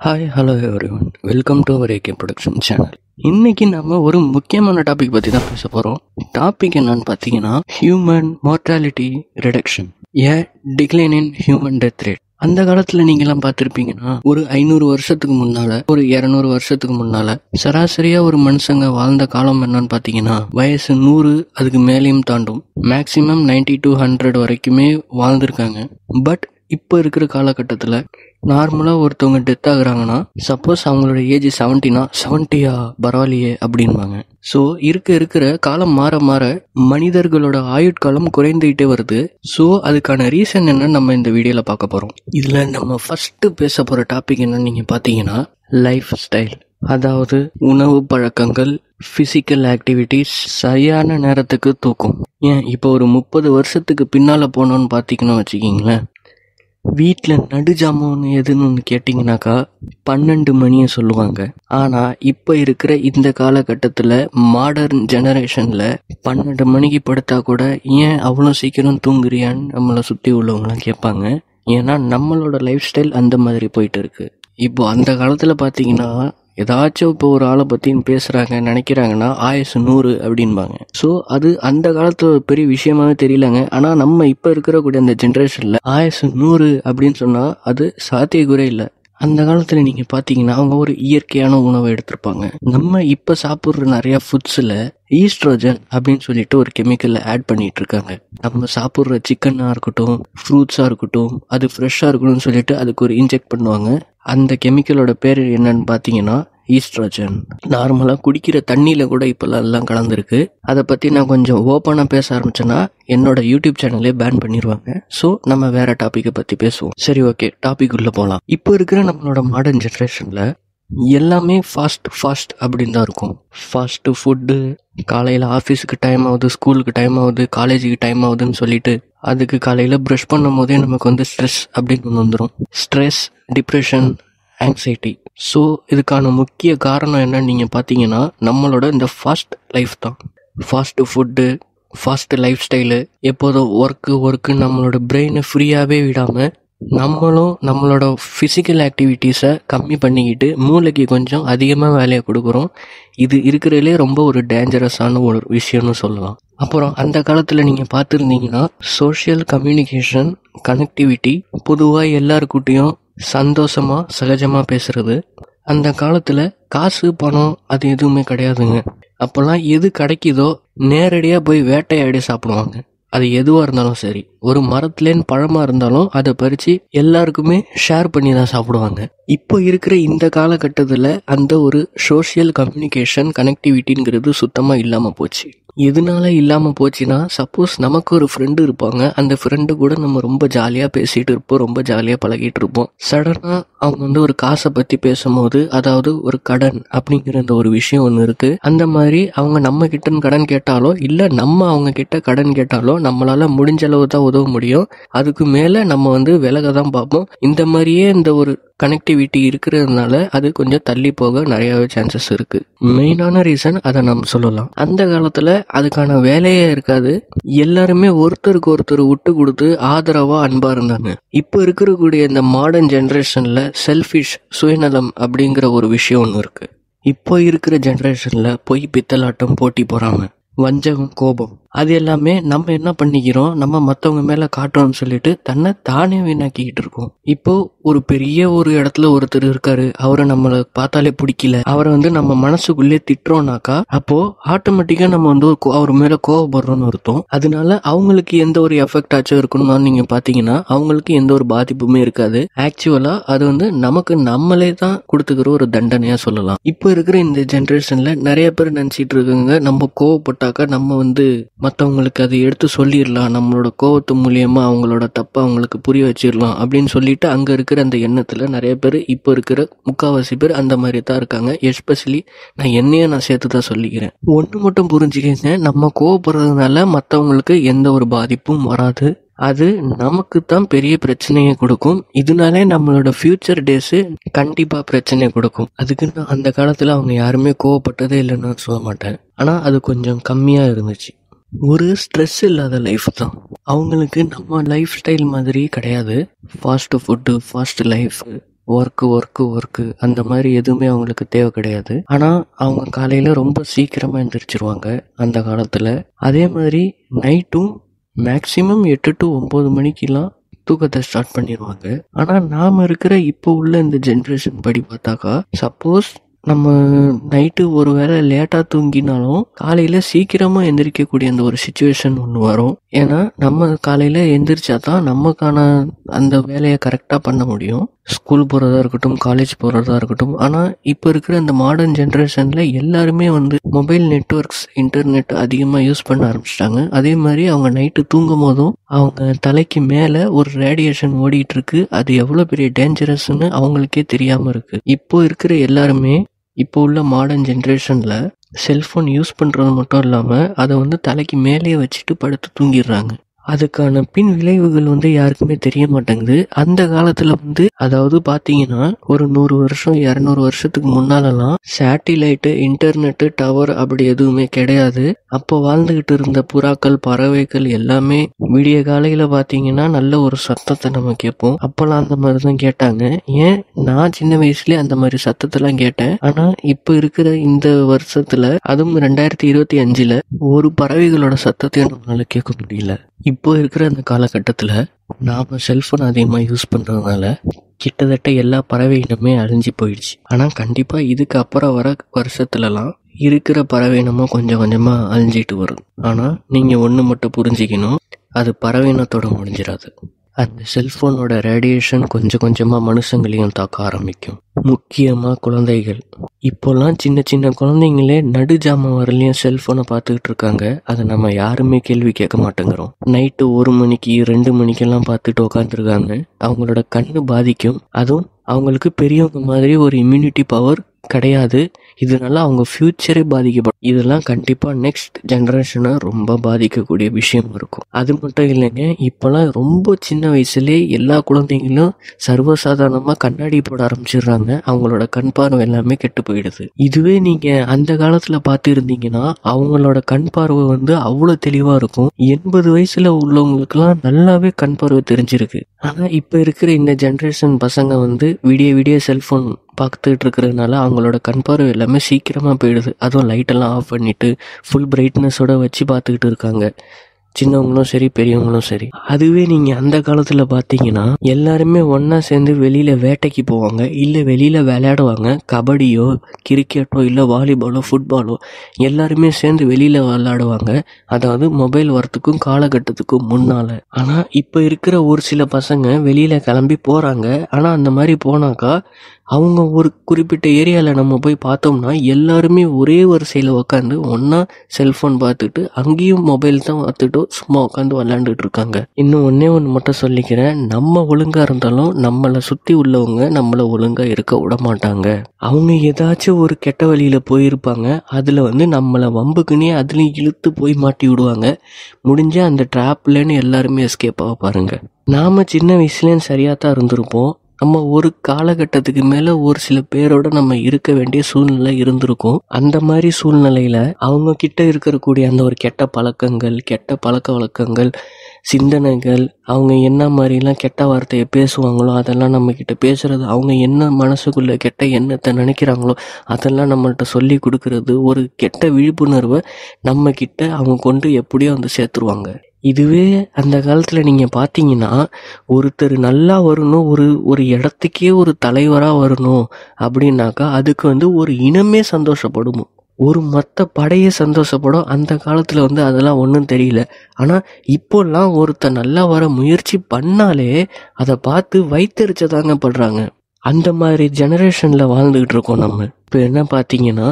Hi hello everyone, welcome to our AK production channel. இன்னைக்கு நம்ம ஒரு முக்கியமான டாபிக் பற்றி தான் பேச போகிறோம். டாபிக் என்னன்னு பார்த்தீங்கன்னா human mortality reduction, A decline in human death rate. அந்த காலத்தில் நீங்களாம் பார்த்துருப்பீங்கன்னா ஒரு 500 வருஷத்துக்கு முன்னால், ஒரு 200 வருஷத்துக்கு முன்னால் சராசரியாக ஒரு மனுஷங்க வாழ்ந்த காலம் என்னன்னு பார்த்தீங்கன்னா வயசு 100 அதுக்கு மேலேயும் தாண்டும். மேக்ஸிமம் 90 to 100 வரைக்குமே வாழ்ந்துருக்காங்க. பட் இப்போ இருக்கிற காலகட்டத்தில் நார்மலாக ஒருத்தவங்க டெத் ஆகுறாங்கன்னா, சப்போஸ் அவங்களோட ஏஜ் 70னா 70யா பரவாயில்லையே அப்படின்பாங்க. ஸோ இருக்கிற காலம் மாற மாற மனிதர்களோட ஆயுட்காலம் குறைந்துகிட்டே வருது. ஸோ அதுக்கான ரீசன் என்னன்னு நம்ம இந்த வீடியோவில் பார்க்க போகிறோம். இதில் நம்ம ஃபஸ்ட்டு பேச போகிற டாபிக் என்னன்னு நீங்கள் பார்த்தீங்கன்னா லைஃப் ஸ்டைல், அதாவது உணவு பழக்கங்கள், ஃபிசிக்கல் ஆக்டிவிட்டிஸ், சரியான நேரத்துக்கு தூக்கம். ஏன் இப்போ ஒரு 30 வருஷத்துக்கு பின்னால் போனோன்னு பார்த்தீங்கன்னு வச்சுக்கிங்களேன், வீட்டில் நடுஜாமன்னு எதுன்னு கேட்டிங்கனாக்கா 12 மணியை சொல்லுவாங்க. ஆனால் இப்போ இருக்கிற இந்த காலகட்டத்தில் மாடர்ன் ஜெனரேஷனில் 12 மணிக்கு படுத்தா கூட ஏன் அவ்வளோ சீக்கிரம் தூங்குறியான்னு நம்மளை சுற்றி உள்ளவங்களாம் கேட்பாங்க. ஏன்னா நம்மளோட லைஃப் ஸ்டைல் அந்த மாதிரி போயிட்டு இருக்கு. இப்போ அந்த காலத்தில் பார்த்தீங்கன்னா ஏதாச்சும் இப்போ ஒரு ஆளை பற்றி பேசுகிறாங்க நினைக்கிறாங்கன்னா ஆயுசு 100 அப்படின்பாங்க. ஸோ அது அந்த காலத்தில் ஒரு பெரிய விஷயமாவே தெரியலங்க. ஆனால் நம்ம இப்போ இருக்கக்கூடிய அந்த ஜென்ரேஷனில் ஆயுசு 100 அப்படின்னு சொன்னால் அது சாத்தியக்குறை இல்லை. அந்த காலத்தில் நீங்கள் பார்த்தீங்கன்னா அவங்க ஒரு இயற்கையான உணவை எடுத்திருப்பாங்க. நம்ம இப்போ சாப்பிட்ற நிறையா ஃபுட்ஸில் ஈஸ்ட்ரோஜன் அப்படின்னு சொல்லிட்டு ஒரு கெமிக்கலை ஆட் பண்ணிட்டு இருக்காங்க. நம்ம சாப்பிட்ற சிக்கனாக இருக்கட்டும், ஃப்ரூட்ஸாக இருக்கட்டும், அது ஃப்ரெஷ்ஷாக இருக்கணும்னு சொல்லிட்டு அதுக்கு ஒரு இன்ஜெக்ட் பண்ணுவாங்க. அந்த கெமிக்கலோட பேர் என்னன்னு பார்த்தீங்கன்னா ஈஸ்ட்ரோஜன். நார்மலாக குடிக்கிற தண்ணியில் கூட இப்போல்லாம் எல்லாம் கலந்துருக்கு. அதை பற்றி நான் கொஞ்சம் ஓப்பனாக பேச ஆரம்பிச்சேன்னா என்னோட யூடியூப் சேனலே பேன் பண்ணிடுவாங்க. ஸோ நம்ம வேற டாப்பிக்கை பற்றி பேசுவோம். சரி, ஓகே, டாபிக் உள்ள போகலாம். இப்போ இருக்கிற நம்மளோட மாடர்ன் ஜென்ரேஷனில் எல்லாமே ஃபாஸ்ட் அப்படின்னு தான் இருக்கும். ஃபாஸ்ட்டு ஃபுட்டு, காலையில் ஆஃபீஸுக்கு டைம் ஆகுது, ஸ்கூலுக்கு டைம் ஆகுது, காலேஜுக்கு டைம் ஆகுதுன்னு சொல்லிட்டு அதுக்கு காலையில் ப்ரஷ் பண்ணும் போதே நமக்கு வந்து ஸ்ட்ரெஸ் அப்படின்னு ஒன்று வந்துடும். Stress, depression, anxiety. ஸோ இதுக்கான முக்கிய காரணம் என்னன்னு நீங்கள் பார்த்தீங்கன்னா நம்மளோட இந்த ஃபாஸ்ட் லைஃப் தான். Fast food, fast life style, எப்போதும் ஒர்க்கு நம்மளோட பிரெயினை ஃப்ரீயாகவே விடாமல் நம்மளும் நம்மளோட ஃபிசிக்கல் ஆக்டிவிட்டீஸை கம்மி பண்ணிக்கிட்டு மூளைக்கு கொஞ்சம் அதிகமாக வேலையை கொடுக்குறோம். இது இருக்கிறதுலே ரொம்ப ஒரு டேஞ்சரஸான ஒரு விஷயம்னு சொல்லலாம். அப்புறம் அந்த காலத்தில் நீங்கள் பார்த்துருந்தீங்கன்னா சோஷியல் கம்யூனிகேஷன், கனெக்டிவிட்டி, பொதுவாக எல்லாருக்கிட்டையும் சந்தோஷமாக சகஜமாக பேசுறது. அந்த காலத்தில் காசு பணம் அது எதுவுமே கிடையாதுங்க. அப்போல்லாம் எது கிடைக்குதோ நேரடியாக போய் வேட்டையாடி சாப்பிடுவாங்க. அது எதுவாக இருந்தாலும் சரி, ஒரு மரத்துலேன்னு பழமாக இருந்தாலும் அதை பறித்து எல்லாருக்குமே ஷேர் பண்ணி தான் சாப்பிடுவாங்க. இப்போ இருக்கிற இந்த காலகட்டத்தில் அந்த ஒரு சோஷியல் கம்யூனிகேஷன், கனெக்டிவிட்டிங்கிறது சுத்தமாக இல்லாமல் போச்சு. எதனால இல்லாமல் போச்சுன்னா, சப்போஸ் நமக்கு ஒரு ஃப்ரெண்டு இருப்பாங்க, அந்த ஃப்ரெண்டு கூட நம்ம ரொம்ப ஜாலியாக பேசிகிட்டு இருப்போம், ரொம்ப ஜாலியாக பழகிட்டு இருப்போம். சடனாக அவங்க வந்து ஒரு காசை பற்றி பேசும்போது, அதாவது ஒரு கடன் அப்படிங்கிற அந்த ஒரு விஷயம் ஒன்று இருக்குது. அந்த மாதிரி அவங்க நம்ம கிட்ட கடன் கேட்டாலோ இல்லை நம்ம அவங்க கிட்ட கடன் கேட்டாலோ நம்மளால் முடிஞ்ச அளவு தான் உதவ முடியும். அதுக்கு மேலே நம்ம வந்து விலக தான் பார்ப்போம். இந்த மாதிரியே இந்த ஒரு கனெக்டிவிட்டி இருக்கிறதுனால அது கொஞ்சம் தள்ளி போக நிறையவே சான்சஸ் இருக்கு. மெயினான ரீசன் அதை நம்ம சொல்லலாம். அந்த காலத்துல அதுக்கான வேலையே இருக்காது. எல்லாருமே ஒருத்தருக்கு ஒருத்தர் விட்டு கொடுத்து ஆதரவா அன்பா இருந்தாங்க. இப்போ இருக்கக்கூடிய இந்த மாடர்ன் ஜென்ரேஷன்ல செல்ஃபிஷ், சுயநலம் அப்படிங்கிற ஒரு விஷயம் ஒன்று இருக்கு. இப்போ இருக்கிற ஜென்ரேஷன்ல பொய், பித்தலாட்டம், போட்டி, பொறாமை, வஞ்சகம், கோபம், அது எல்லாமே நம்ம என்ன பண்ணிக்கிறோம், நம்ம மற்றவங்க மேலே காட்டுறோம்னு சொல்லிட்டு தன்னை தானே வீணாக்கிக்கிட்டு இருக்கோம். இப்போ ஒரு பெரிய ஒரு இடத்துல ஒருத்தர் இருக்காரு, அவரை நம்மளை பார்த்தாலே பிடிக்கல, அவரை வந்து நம்ம மனசுக்குள்ளே திட்டுறோம்னாக்கா அப்போ ஆட்டோமேட்டிக்காக நம்ம வந்து அவர் மேலே கோவப்படுறோம்னு அர்த்தம். அதனால அவங்களுக்கு எந்த ஒரு எஃபெக்ட் ஆச்சும் இருக்கணும்னு நீங்கள் பார்த்தீங்கன்னா அவங்களுக்கு எந்த ஒரு பாதிப்புமே இருக்காது. ஆக்சுவலாக அது வந்து நமக்கு நம்மளே தான் கொடுத்துக்கிற ஒரு தண்டனையாக சொல்லலாம். இப்போ இருக்கிற இந்த ஜென்ரேஷனில் நிறைய பேர் நினச்சிட்டு இருக்காங்க, நம்ம கோவப்பட்டாக்கா நம்ம வந்து மற்றவங்களுக்கு அதை எடுத்து சொல்லிடலாம், நம்மளோட கோவத்து மூலியமா அவங்களோட தப்பை அவங்களுக்கு புரிய வச்சிடலாம் அப்படின்னு சொல்லிட்டு அங்கே இருக்கிற அந்த எண்ணத்தில் நிறைய பேர், இப்போ இருக்கிற முக்கால்வாசி பேர் அந்த மாதிரி தான் இருக்காங்க. எஸ்பெஷலி நான் சேர்த்து தான் சொல்லிக்கிறேன். ஒன்று மட்டும் புரிஞ்சுக்கங்க, நம்ம கோவப்படுறதுனால மற்றவங்களுக்கு எந்த ஒரு பாதிப்பும் வராது. அது நமக்கு தான் பெரிய பிரச்சனையை கொடுக்கும். இதனாலே நம்மளோட ஃபியூச்சர் டேஸு கண்டிப்பாக பிரச்சனை கொடுக்கும். அதுக்கு நான் அந்த காலத்தில் அவங்க யாருமே கோவப்பட்டதே இல்லைன்னு நான் சொல்ல மாட்டேன். ஆனால் அது கொஞ்சம் கம்மியாக இருந்துச்சு. ஒரு ஸ்ட்ரெஸ் இல்லாத லைஃப் தான் அவங்களுக்கு. நம்ம லைஃப் ஸ்டைல் மாதிரி கிடையாது. Fast food, fast life, work அந்த மாதிரி எதுவுமே அவங்களுக்கு தேவை கிடையாது. ஆனால் அவங்க காலையில் ரொம்ப சீக்கிரமாக எழுந்திரிச்சிருவாங்க அந்த காலத்தில். அதே மாதிரி நைட்டும் மேக்ஸிமம் 8 to 9 மணிக்கெலாம் தூக்கத்தை ஸ்டார்ட் பண்ணிடுவாங்க. ஆனால் நாம் இருக்கிற இப்போ உள்ள இந்த ஜென்ரேஷன் படி பார்த்தாக்கா, சப்போஸ் நம்ம நைட்டு ஒரு வேளை லேட்டாக தூங்கினாலும் காலையில் சீக்கிரமாக எந்திரிக்கக்கூடிய அந்த ஒரு சுச்சுவேஷன் ஒன்று வரும். ஏன்னா நம்ம காலையில் எந்திரிச்சா தான் நமக்கான அந்த வேலையை கரெக்டாக பண்ண முடியும். ஸ்கூல் போகிறதா இருக்கட்டும், காலேஜ் போகிறதா இருக்கட்டும். ஆனால் இப்போ இருக்கிற அந்த மாடர்ன் ஜென்ரேஷனில் எல்லாருமே மொபைல் நெட்வொர்க்ஸ், இன்டர்நெட் அதிகமாக யூஸ் பண்ண ஆரம்பிச்சிட்டாங்க. அதே மாதிரி அவங்க நைட்டு தூங்கும் போதும் அவங்க தலைக்கு மேலே ஒரு ரேடியேஷன் ஓடிட்டு இருக்கு. அது எவ்வளோ பெரிய டேஞ்சரஸ்ன்னு அவங்களுக்கே தெரியாமல் இருக்கு. இப்போ இருக்கிற எல்லாருமே இப்போ உள்ள மாடர்ன் ஜென்ரேஷனில் செல்ஃபோன் யூஸ் பண்ணுறது மட்டும் இல்லாமல் அதை தலைக்கு மேலேயே வச்சுட்டு படுத்து தூங்கிடுறாங்க. அதுக்கான பின் விளைவுகள் யாருக்குமே தெரிய மாட்டேங்குது. அந்த காலத்தில் அதாவது பார்த்தீங்கன்னா ஒரு 100 வருஷம் 200 வருஷத்துக்கு முன்னாலலாம் சேட்டிலைட்டு, இன்டர்நெட்டு, டவர் அப்படி எதுவுமே கிடையாது. அப்போ வாழ்ந்துக்கிட்டு இருந்த புறாக்கள், பறவைகள் எல்லாமே விடிய காலையில் பார்த்தீங்கன்னா நல்ல ஒரு சத்தத்தை நம்ம கேட்போம். அப்போல்லாம் அந்த மாதிரி தான் கேட்டாங்க. ஏன் நான் சின்ன வயசுலேயே அந்த மாதிரி சத்தத்தெல்லாம் கேட்டேன். ஆனால் இப்போ இருக்கிற இந்த வருஷத்தில், அதுவும் 2025 ஒரு பறவைகளோட சத்தத்தையும் நம்மளால கேட்க முடியல. இப்போ இருக்கிற அந்த காலகட்டத்தில் நாம் செல்ஃபோன் அதிகமாக யூஸ் பண்ணுறதுனால கிட்டத்தட்ட எல்லா பறவை இனமே அழிஞ்சு போயிடுச்சு. ஆனால் கண்டிப்பாக இதுக்கு அப்புறம் வர வருஷத்துலலாம் இருக்கிற பறவை இனமும் கொஞ்சம் கொஞ்சமாக அழிஞ்சிட்டு வரும். ஆனால் நீங்கள் ஒன்று மட்டும் புரிஞ்சிக்கணும், அது பறவை இனத்தோட முடிஞ்சிடாது. அந்த செல்ஃபோனோட ரேடியேஷன் கொஞ்சம் கொஞ்சமாக மனுஷங்களையும் தாக்க ஆரம்பிக்கும். முக்கியமாக குழந்தைகள். இப்போல்லாம் சின்ன சின்ன குழந்தைங்களே நடுஜாம வரலையும் செல்ஃபோனை பார்த்துக்கிட்டு இருக்காங்க. அதை நம்ம யாருமே கேள்வி கேட்க மாட்டேங்கிறோம். நைட்டு 1 மணிக்கு 2 மணிக்கெல்லாம் பார்த்துட்டு உட்காந்துருக்காங்க. அவங்களோட கண்ணு பாதிக்கும். அதுவும் அவங்களுக்கு பெரியவங்க மாதிரி ஒரு இம்யூனிட்டி பவர் கிடையாது. இதனால அவங்க ஃப்யூச்சரே பாதிக்கப்படும். இதெல்லாம் கண்டிப்பாக நெக்ஸ்ட் ஜென்ரேஷனை ரொம்ப பாதிக்கக்கூடிய விஷயம் இருக்கும். அது மட்டும் இல்லைங்க, இப்போலாம் ரொம்ப சின்ன வயசுலேயே எல்லா குழந்தைங்களும் சர்வசாதாரணமாக கண்ணாடி போட ஆரம்பிச்சிடுறாங்க. அவங்களோட கண் பார்வை எல்லாமே கெட்டு போயிடுது. இதுவே நீங்கள் அந்த காலத்தில் பார்த்துருந்தீங்கன்னா அவங்களோட கண் பார்வை அவ்வளோ தெளிவாக இருக்கும். 80 வயசில் உள்ளவங்களுக்குலாம் நல்லாவே கண் பார்வை தெரிஞ்சிருக்கு. ஆனால் இப்போ இருக்கிற இந்த ஜென்ரேஷன் பசங்க விடிய விடிய செல்ஃபோன் பார்த்துட்டு இருக்கிறதுனால அவங்களோட கண் பார்வை எல்லாமே சீக்கிரமாக போயிடுது. அதுவும் லைட்டெல்லாம் ஆஃப் பண்ணிவிட்டு ஃபுல் பிரைட்னஸோடு வச்சு பார்த்துக்கிட்டு இருக்காங்க, சின்னவங்களும் சரி பெரியவங்களும் சரி. அதுவே நீங்கள் அந்த காலத்தில் பார்த்தீங்கன்னா எல்லாருமே ஒன்றா சேர்ந்து வெளியில் வேட்டைக்கு போவாங்க, இல்லை வெளியில் விளையாடுவாங்க. கபடியோ கிரிக்கெட்டோ இல்லை வாலிபாலோ ஃபுட்பாலோ எல்லாருமே சேர்ந்து வெளியில் விளையாடுவாங்க. அதாவது மொபைல் வரத்துக்கும் காலகட்டத்துக்கும் முன்னால். ஆனால் இப்போ இருக்கிற ஒரு சில பசங்க வெளியில் கிளம்பி போகிறாங்க. ஆனால் அந்த மாதிரி போனாக்கா அவங்க ஒரு குறிப்பிட்ட ஏரியாவில் நம்ம போய் பார்த்தோம்னா எல்லாருமே ஒரே வரிசையில் உட்காந்து ஒன்றா செல்ஃபோன் பார்த்துட்டு அங்கேயும் மொபைல் தான் பார்த்துட்டு சும்மா உட்காந்து விளையாண்டுட்டு இருக்காங்க. இன்னும் ஒன்று மட்டும் சொல்லிக்கிறேன், நம்ம ஒழுங்காக இருந்தாலும் நம்மளை சுற்றி உள்ளவங்க நம்மளை ஒழுங்காக இருக்க விட மாட்டாங்க. அவங்க ஏதாச்சும் ஒரு கெட்ட வழியில் போயிருப்பாங்க, அதில் நம்மளை வம்புக்குன்னே அதுலேயும் இழுத்து போய் மாட்டி விடுவாங்க. முடிஞ்ச அந்த ட்ராப்லன்னு எல்லாருமே எஸ்கேப் ஆக பாருங்க. நாம் சின்ன வயசுலேயும் சரியாக தான் இருந்திருப்போம். நம்ம ஒரு காலகட்டத்துக்கு மேலே ஒரு சில பேரோட நம்ம இருக்க வேண்டிய சூழ்நிலை இருந்திருக்கும். அந்த மாதிரி சூழ்நிலையில் அவங்க கிட்ட இருக்கக்கூடிய அந்த ஒரு கெட்ட பழக்கங்கள், கெட்ட பழக்க வழக்கங்கள், சிந்தனைகள், அவங்க என்ன மாதிரிலாம் கெட்ட வார்த்தையை பேசுவாங்களோ அதெல்லாம் நம்மக்கிட்ட பேசுகிறது, அவங்க என்ன மனசுக்குள்ளே கெட்ட எண்ணத்தை நினைக்கிறாங்களோ அதெல்லாம் நம்மள்கிட்ட சொல்லி கொடுக்கறது, ஒரு கெட்ட விழிப்புணர்வை நம்மக்கிட்ட அவங்க கொண்டு எப்படியோ சேர்த்துருவாங்க. இதுவே அந்த காலத்தில் நீங்கள் பார்த்தீங்கன்னா ஒருத்தர் நல்லா வரணும், ஒரு இடத்துக்கே ஒரு தலைவராக வரணும் அப்படின்னாக்கா அதுக்கு ஒரு இனமே சந்தோஷப்படும், ஒரு மற்ற படையே சந்தோஷப்படும். அந்த காலத்தில் அதெல்லாம் ஒன்றும் தெரியல. ஆனால் இப்போல்லாம் ஒருத்தர் நல்லா வர முயற்சி பண்ணாலே அதை பார்த்து வைத்தறிச்சதாங்க படுறாங்க. அந்த மாதிரி ஜெனரேஷனில் வாழ்ந்துக்கிட்டு இருக்கோம் நம்ம. இப்போ என்ன பார்த்தீங்கன்னா,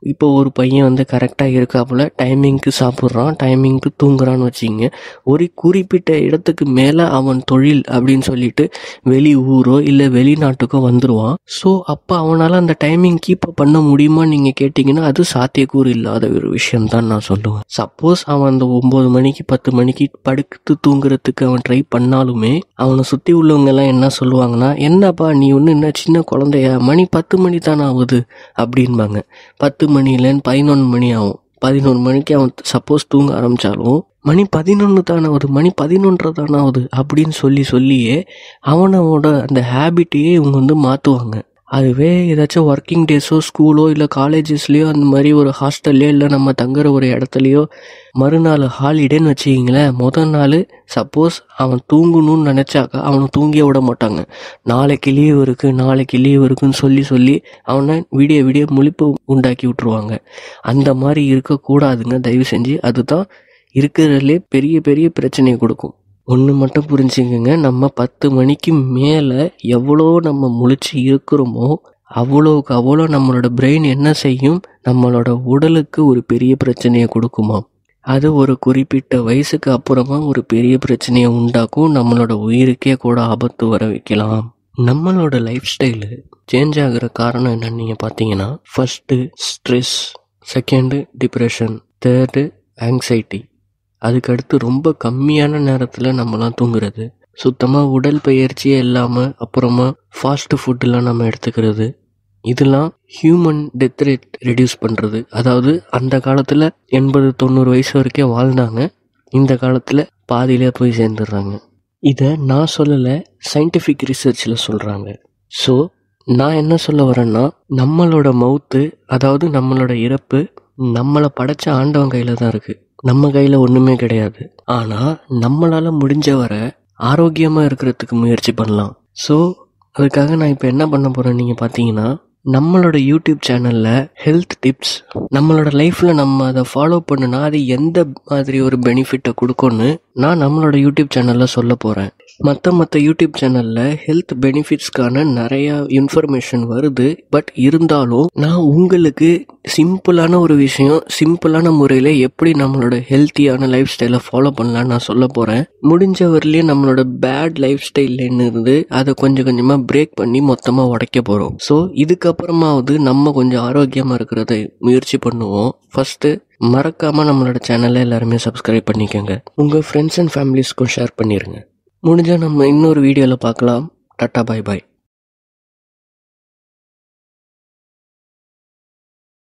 இப்போ ஒரு பையன் கரெக்டாக இருக்காப்புல, டைமிங்க்கு சாப்பிட்றான், டைமிங்க்கு தூங்குறான்னு வச்சிங்க. ஒரு குறிப்பிட்ட இடத்துக்கு மேலே அவன் தொழில் அப்படின்னு சொல்லிட்டு வெளி ஊரோ இல்லை வெளிநாட்டுக்கோ வந்துடுவான். ஸோ அப்போ அவனால் அந்த டைமிங் கீப் அப் பண்ண முடியுமான்னு நீங்கள் கேட்டிங்கன்னா அது சாத்தியக்கூறு இல்லாத ஒரு விஷயம் தான் நான் சொல்லுவேன். சப்போஸ் அவன் அந்த 9 மணிக்கு 10 மணிக்கு படுத்து தூங்குறதுக்கு அவன் ட்ரை பண்ணாலுமே அவனை சுற்றி உள்ளவங்கெல்லாம் என்ன சொல்லுவாங்கன்னா, என்னப்பா நீ ஒன்று என்ன சின்ன குழந்தையா, மணி 10 மணி தானே ஆகுது அப்படின்பாங்க. 10 மணி இல்லைன்னு 11 மணி ஆகும். 11 மணிக்கு அவன் சப்போஸ் தூங்க ஆரம்பித்தாலும் மணி 11 தானே ஆகுது, மணி 11:30 தானே ஆகுது அப்படின்னு சொல்லியே அவனோட அந்த ஹேபிட்டையே இவங்க வந்து மாற்றுவாங்க. அதுவே ஏதாச்சும் ஒர்க்கிங் டேஸோ ஸ்கூலோ இல்லை காலேஜஸ்லேயோ அந்த மாதிரி ஒரு ஹாஸ்டல்லையோ இல்லை நம்ம தங்குற ஒரு இடத்துலையோ மறுநாள் ஹாலிடேன்னு வச்சுக்கிங்களேன், முதல் நாள் சப்போஸ் அவன் தூங்கணும்னு நினச்சாக்கா அவனை தூங்கிய விட மாட்டாங்க. நாளைக்கு லீவ் இருக்குன்னு சொல்லி அவனை விடிய முழிப்பு உண்டாக்கி விட்ருவாங்க. அந்த மாதிரி இருக்கக்கூடாதுங்க தயவு செஞ்சு. அதுதான் இருக்கிறதுலே பெரிய பெரிய பிரச்சனையை கொடுக்கும். ஒன்று மட்டும் புரிஞ்சுக்கங்க, நம்ம 10 மணிக்கு மேலே எவ்வளோ நம்ம முழிச்சு இருக்கிறோமோ அவ்வளோ நம்மளோட பிரெயின் என்ன செய்யும், நம்மளோட உடலுக்கு ஒரு பெரிய பிரச்சனையை கொடுக்குமா. அது ஒரு குறிப்பிட்ட வயசுக்கு அப்புறமா ஒரு பெரிய பிரச்சனையை உண்டாக்கும், நம்மளோட உயிருக்கே கூட ஆபத்து வர வைக்கலாம். நம்மளோட லைஃப் ஸ்டைலு சேஞ்ச் ஆகிற காரணம் என்னன்னு நீங்கள் பார்த்தீங்கன்னா, first stress, second depression, third anxiety, அதுக்கடுத்து ரொம்ப கம்மியான நேரத்தில் நம்மலாம் தூங்குறது, சுத்தமாக உடல் பயிற்சியே இல்லாமல் அப்புறமா ஃபாஸ்ட்டு ஃபுட்டெலாம் நம்ம எடுத்துக்கிறது, இதெல்லாம் ஹியூமன் டெத் ரேட் ரெடியூஸ் பண்ணுறது. அதாவது அந்த காலத்தில் 80-90 வயசு வரைக்கும் வாழ்ந்தாங்க, இந்த காலத்தில் பாதியிலே போய் சேர்ந்துடுறாங்க. இதை நான் சொல்லலை, சயின்டிஃபிக் ரிசர்ச்சில் சொல்கிறாங்க. ஸோ நான் என்ன சொல்ல வரேன்னா, நம்மளோட மவுத்து, அதாவது நம்மளோட இறப்பு நம்மளை படைச்ச ஆண்டவன் கையில் தான் இருக்குது, நம்ம கையில் ஒன்றுமே கிடையாது. ஆனால் நம்மளால் முடிஞ்ச வரை ஆரோக்கியமாக இருக்கிறதுக்கு முயற்சி பண்ணலாம். ஸோ அதுக்காக நான் இப்போ என்ன பண்ண போகிறேன் நீங்கள் பார்த்தீங்கன்னா, நம்மளோட யூடியூப் சேனலில் ஹெல்த் டிப்ஸ், நம்மளோட லைஃப்பில் நம்ம அதை ஃபாலோ பண்ணுனா அது எந்த மாதிரி ஒரு பெனிஃபிட்டை கொடுக்கும்னு நான் நம்மளோட யூடியூப் சேனலில் சொல்ல போகிறேன். மற்ற யூடியூப் சேனலில் ஹெல்த் பெனிஃபிட்ஸ்க்கான நிறையா இன்ஃபர்மேஷன் வருது. பட் இருந்தாலும் நான் உங்களுக்கு சிம்பிளான ஒரு விஷயம், சிம்பிளான முறையில் எப்படி நம்மளோட ஹெல்த்தியான லைஃப் ஸ்டைலை ஃபாலோ பண்ணலான்னு நான் சொல்ல போகிறேன். முடிஞ்ச வரலையும் நம்மளோட பேட் லைஃப் ஸ்டைல்லேருந்து இருந்து அதை கொஞ்சம் கொஞ்சமாக பிரேக் பண்ணி மொத்தமாக உடைக்க போகிறோம். ஸோ இதுக்கப்புறமாவது நம்ம கொஞ்சம் ஆரோக்கியமாக இருக்கிறத முயற்சி பண்ணுவோம். ஃபஸ்ட்டு மறக்காமல் நம்மளோட சேனலை எல்லாருமே சப்ஸ்கிரைப் பண்ணிக்கோங்க. உங்கள் ஃப்ரெண்ட்ஸ் அண்ட் ஃபேமிலிஸ்க்கும் ஷேர் பண்ணிடுங்க. முடிஞ்சால் நம்ம இன்னொரு வீடியோவில் பார்க்கலாம். டாட்டா, பாய் பாய்.